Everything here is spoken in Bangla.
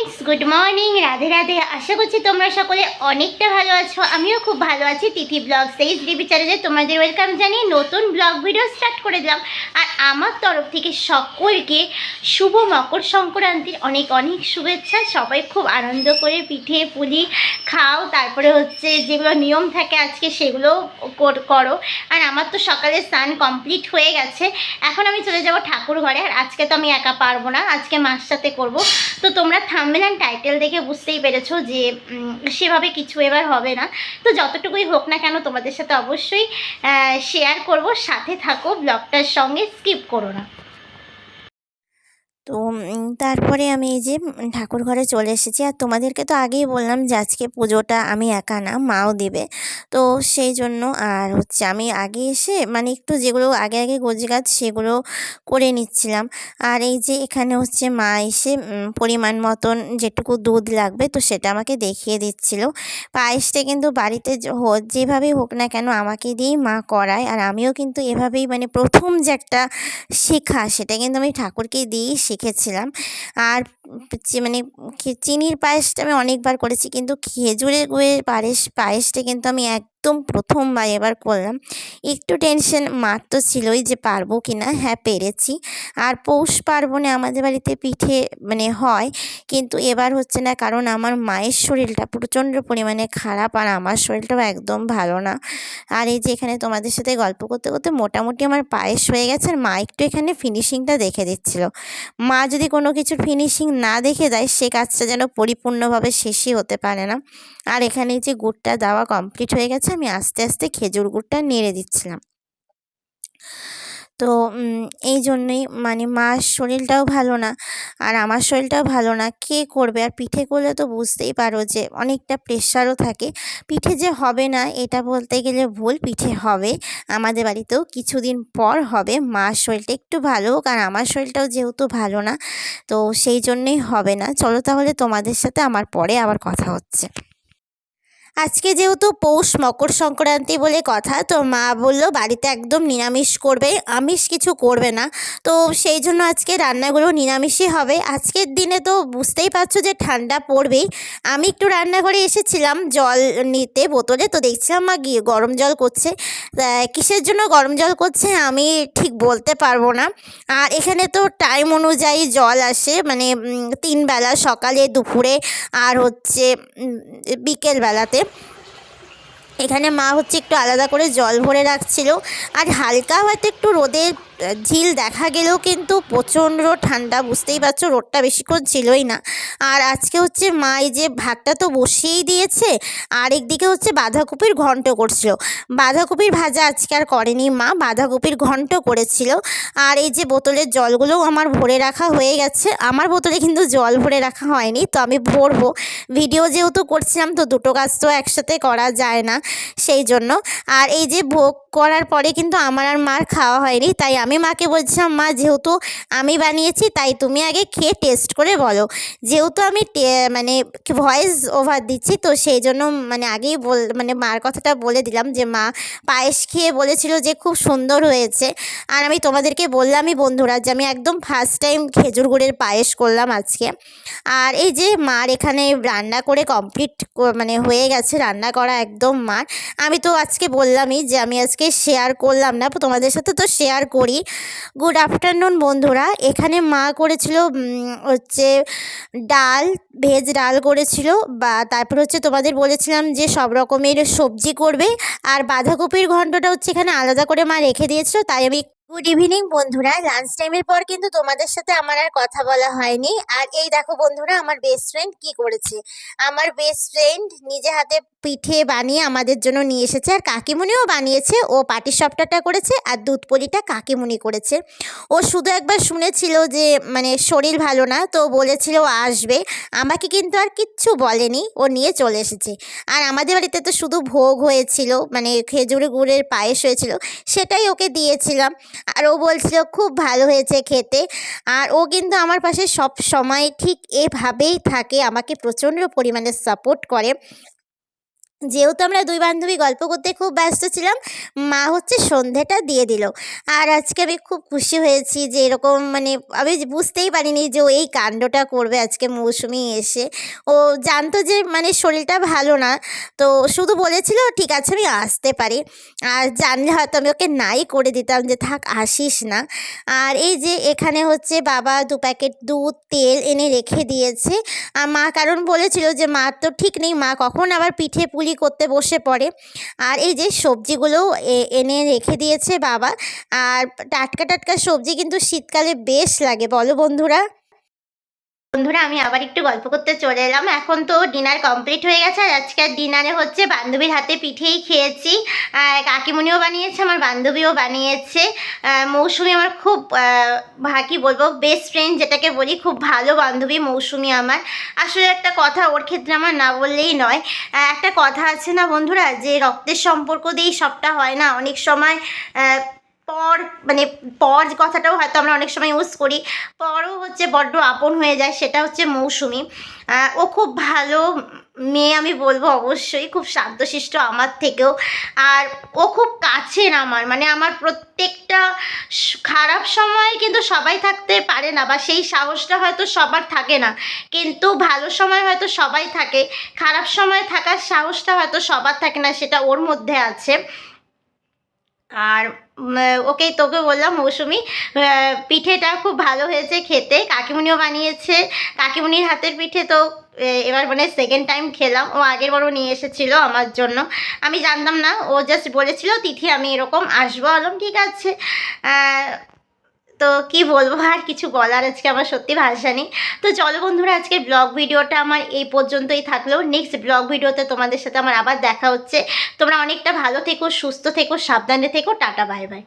Friends, good morning, Radhe Radhe. আশা করছি তোমরা সকলে অনেকটা ভালো আছো। আমিও খুব ভালো আছি। তিথি ব্লগ এইচ ডিবি চ্যানেলে তোমাদের ওয়েলকাম জানিয়ে নতুন ব্লগ ভিডিও স্টার্ট করে দিলাম। আর আমার তরফ থেকে সকলকে শুভ মকর সংক্রান্তির অনেক অনেক শুভেচ্ছা। সবাই খুব আনন্দ করে পিঠে পুলি খাও, তারপরে হচ্ছে যেগুলো নিয়ম থাকে আজকে সেগুলো করো। আর আমার তো সকালে স্নান কমপ্লিট হয়ে গেছে। এখন আমি চলে যাব ঠাকুর ঘরে। আর আজকে তো আমি একা পারবো না, আজকে মার সাথে করবো। তো তোমরা থাম্বনেল অ্যান্ড টাইটেল দেখে বুঝতেই পেরেছো যে সেভাবে কিছু এবার হবে না। তো যতটুকুই হোক না কেন তোমাদের সাথে অবশ্যই শেয়ার করব। সাথে থাকো, ব্লগটার সঙ্গে স্কিপ করো না। তো তারপরে আমি এই যে ঠাকুর ঘরে চলে এসেছি। আর তোমাদেরকে তো আগেই বললাম যে আজকে পুজোটা আমি একা না, মাও দেবে। তো সেই জন্য আর হচ্ছে আমি আগে এসে মানে একটু যেগুলো আগে আগে গোছগাছ সেগুলো করে নিচ্ছিলাম। আর এই যে এখানে হচ্ছে মা এসে পরিমাণ মতন যেটুকু দুধ লাগবে তো সেটা আমাকে দেখিয়ে দিচ্ছিল। পায়েসটা কিন্তু বাড়িতে যেভাবেই হোক না কেন আমাকে দিয়েই মা করায়। আর আমিও কিন্তু এভাবেই মানে প্রথম যে একটা শেখা সেটা কিন্তু আমি ঠাকুরকে দিয়েই শিখেছিলাম। আর মানে চিনির পায়েসটা আমি অনেকবার করেছি, কিন্তু খেজুরের গুড়ের পায়েসটা কিন্তু আমি একদম প্রথমবার এবার করলাম। একটু টেনশন মার তো ছিলই যে পারবো কি না। হ্যাঁ, পেরেছি। আর পৌষ পার্বণে আমাদের বাড়িতে পিঠে মানে হয়, কিন্তু এবার হচ্ছে না, কারণ আমার মায়ের শরীরটা প্রচণ্ড পরিমাণে খারাপ আর আমার শরীরটাও একদম ভালো না। আর এই যে এখানে তোমাদের সাথে গল্প করতে করতে মোটামুটি আমার পায়েস হয়ে গেছে। আর মা একটু এখানে ফিনিশিংটা দেখে দিচ্ছিল। মা যদি কোনো কিছুর ফিনিশিং না দেখে দেয় সে কাজটা যেন পরিপূর্ণভাবে শেষই হতে পারে না। আর এখানে যে গুড়টা দেওয়া কমপ্লিট হয়ে গেছে, আমি আস্তে আস্তে খেজুর গুড়টা নেড়ে দিচ্ছিলাম। তো এই জন্যই মানে মার শরীরটাও ভালো না আর আমার শরীরটাও ভালো না, কে করবে? আর পিঠে করলে তো বুঝতেই পারো যে অনেকটা প্রেশারও থাকে। পিঠে যে হবে না এটা বলতে গেলে ভুল, পিঠে হবে। আমাদের বাড়িতেও কিছুদিন পর হবে। মার শরীরটা একটু ভালো হোক, আর আমার শরীরটাও যেহেতু ভালো না, তো সেই জন্যই হবে না। চলো তাহলে তোমাদের সাথে আমার পরে আবার কথা হচ্ছে। আজকে যেহেতু পৌষ মকর সংক্রান্তি বলে কথা, তো মা বললো বাড়িতে একদম নিরামিষ করবে, আমিষ কিছু করবে না। তো সেই জন্য আজকে রান্নাগুলো নিরামিষই হবে। আজকের দিনে তো বুঝতেই পারছো যে ঠান্ডা পড়বেই। আমি একটু রান্নাঘরে এসেছিলাম জল নিতে বোতলে, তো দেখছিলাম মা গিয়ে গরম জল করছে। কিসের জন্য গরম জল করছে আমি ঠিক বলতে পারবো না। আর এখানে তো টাইম অনুযায়ী জল আসে, মানে 3 বেলা, সকালে, দুপুরে আর হচ্ছে বিকেলবেলাতে। এখানে মা হচ্ছে একটু আলাদা করে জল ভরে রাখছিল। আর হালকা হয়তো একটু রোদের ঝিল দেখা গেলেও কিন্তু প্রচণ্ড ঠান্ডা, বুঝতেই পারছো রোদটা বেশিক্ষণ ছিলই না। আর আজকে হচ্ছে মা এই যে ভাতটা তো বসিয়েই দিয়েছে, আর একদিকে হচ্ছে বাঁধাকপির ঘন্ট করছিল। বাঁধাকপির ভাজা আজকে আর করেনি মা, বাঁধাকপির ঘন্ট করেছিল। আর এই যে বোতলের জলগুলোও আমার ভরে রাখা হয়ে গেছে। আমার বোতলে কিন্তু জল ভরে রাখা হয়নি, তো আমি ভরবো। ভিডিও যেহেতু করছিলাম তো দুটো কাজ তো একসাথে করা যায় না, সেই জন্য। আর এই যে ভোগ করার পরে কিন্তু আমার আর মার খাওয়া হয়নি, তাই আমি মাকে বলছিলাম মা যেহেতু আমি বানিয়েছি তাই তুমি আগে খেয়ে টেস্ট করে বলো। যেহেতু আমি মানে ভয়েস ওভার দিচ্ছি, তো সেই জন্য মানে আগেই মানে মার কথাটা বলে দিলাম যে মা পায়েস খেয়ে বলেছিল যে খুব সুন্দর হয়েছে। আর আমি তোমাদেরকে বললামই বন্ধুরা যে আমি একদম ফার্স্ট টাইম খেজুর গুড়ের পায়েস করলাম আজকে। আর এই যে মার এখানে রান্না করে কমপ্লিট মানে হয়ে গেছে, রান্না করা একদম মার। আমি তো আজকে বললামই যে আমি আজকে শেয়ার করলাম না তোমাদের সাথে, তো শেয়ার করি। গুড আফটারনুন বন্ধুরা। এখানে মা করেছিল হচ্ছে ডাল, ভেজ ডাল করেছিল, বা তারপর হচ্ছে তোমাদের বলেছিলাম যে সব রকমের সবজি করবে। আর বাঁধাকপির ঘন্টটা হচ্ছে এখানে আলাদা করে মা রেখে দিয়েছিল, তাই আমি। গুড ইভিনিং বন্ধুরা। লাঞ্চ টাইমের পর কিন্তু তোমাদের সাথে আমার আর কথা বলা হয়নি। আর এই দেখো বন্ধুরা আমার বেস্ট ফ্রেন্ড কি করেছে। আমার বেস্ট ফ্রেন্ড নিজে হাতে পিঠে বানিয়ে আমাদের জন্য নিয়ে এসেছে, আর কাকিমুনিও বানিয়েছে। ও পাটিসাপটাটা করেছে আর দুধ পুলিটা কাকিমুনি করেছে। ও শুধু একবার শুনেছিল যে মানে শরীর ভালো না, তো বলেছিল আসবে, আমাকে কিন্তু আর কিচ্ছু বলেনি, ও নিয়ে চলে এসেছে। আর আমাদের বাড়িতে তো শুধু ভোগ হয়েছিল, মানে খেজুর গুড়ের পায়েস হয়েছিল, সেটাই ওকে দিয়েছিলাম। আর ও বলছিল খুব ভালো হয়েছে খেতে। আর ও কিন্তু আমার পাশে সব সময় ঠিক এভাবেই থাকে, আমাকে প্রচণ্ড পরিমাণে সাপোর্ট করে। যেহেতু আমরা দুই বান্ধবী গল্প করতে খুব ব্যস্ত ছিলাম, মা হচ্ছে সন্ধেটা দিয়ে দিল। আর আজকে আমি খুব খুশি হয়েছি যে এরকম মানে আমি বুঝতেই পারিনি যে ও এই কাণ্ডটা করবে আজকে মৌসুমি এসে। ও জানতো যে মানে শরীরটা ভালো না, তো শুধু বলেছিল ঠিক আছে আমি আসতে পারি। আর জানলে হয়তো আমি ওকে নাই করে দিতাম যে থাক আসিস না। আর এই যে এখানে হচ্ছে বাবা 2 প্যাকেট দুধ, তেল এনে রেখে দিয়েছে। মা কারণ বলেছিল যে মার তো ঠিক নেই, মা কখন আবার পিঠে পুলি করতে বসে পড়ে। আর এই যে সবজিগুলোও এনে রেখে দিয়েছে বাবা। আর টাটকা টাটকা সবজি কিন্তু শীতকালে বেশ লাগে, বলো বন্ধুরা? বন্ধুরা আমি আবার একটু গল্প করতে চলে এলাম। এখন তো ডিনার কমপ্লিট হয়ে গেছে, আর আজকের ডিনারে হচ্ছে বান্ধবীর হাতে পিঠেই খেয়েছি। কাকিমণিও বানিয়েছে, আমার বান্ধবীও বানিয়েছে। মৌসুমি আমার খুব কী বলবো, বেস্ট ফ্রেন্ড যেটাকে বলি, খুব ভালো বান্ধবী মৌসুমি আমার। আসলে একটা কথা ওর ক্ষেত্রে আমার না বললেই নয়। একটা কথা আছে না বন্ধুরা, যে রক্তের সম্পর্ক দিয়েই সবটা হয় না, অনেক সময় পর মানে পর কথাটাও হয়তো আমরা অনেক সময় ইউজ করি, পরও হচ্ছে বড্ড আপন হয়ে যায়, সেটা হচ্ছে মৌসুমি। ও খুব ভালো মেয়ে আমি বলবো, অবশ্যই খুব শান্তশিষ্ট আমার থেকেও। আর ও খুব কাছের আমার, মানে আমার প্রত্যেকটা খারাপ সময়ে কিন্তু সবাই থাকতে পারে না, বা সেই সাহসটা হয়তো সবার থাকে না, কিন্তু ভালো সময় হয়তো সবাই থাকে, খারাপ সময় থাকার সাহসটা হয়তো সবার থাকে না, সেটা ওর মধ্যে আছে। আর ওকেই তোকে বললাম মৌসুমি, পিঠেটা খুব ভালো হয়েছে খেতে, কাকিমুনিও বানিয়েছে। কাকিমুনির হাতের পিঠে তো এবার মানে সেকেন্ড টাইম খেলাম। ও আগের বারও নিয়ে এসেছিল আমার জন্য, আমি জানতাম না, ও জাস্ট বলেছিল তিথি আমি এরকম আসবো, বললাম ঠিক আছে। তো কি বলবো, আর কিছু বলার আজকে আমার সত্যি ভাষা নেই। তো চলো বন্ধুরা, আজকের ব্লগ ভিডিওটা আমার এই পর্যন্তই থাকলেও, নেক্সট ব্লগ ভিডিওতে তোমাদের সাথে আমার আবার দেখা হচ্ছে। তোমরা অনেকটা ভালো থেকো, সুস্থ থেকো, সাবধানে থেকো, টাটা বাই বাই।